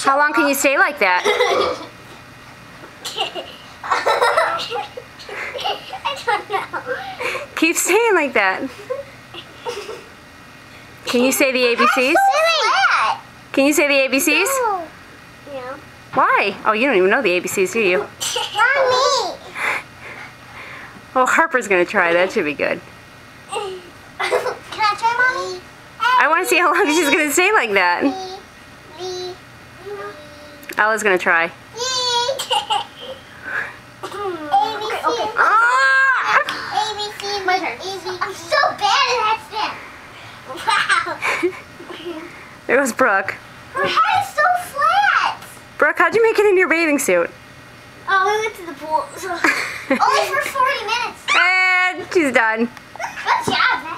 How long can you stay like that? I don't know. Keep staying like that. Can you say the ABCs? Can you say the ABCs? No. Why? Oh, you don't even know the ABCs, do you? Not me. Oh, Harper's gonna try. That should be good. Can I try, Mommy? I want to see how long she's gonna stay like that. Ella's gonna try. My turn. I'm so bad at that step. Wow. There goes Brooke. Her head is so flat. Brooke, how'd you make it in your bathing suit? Oh, we went to the pool. So only for 40 minutes. And she's done. Good job, man.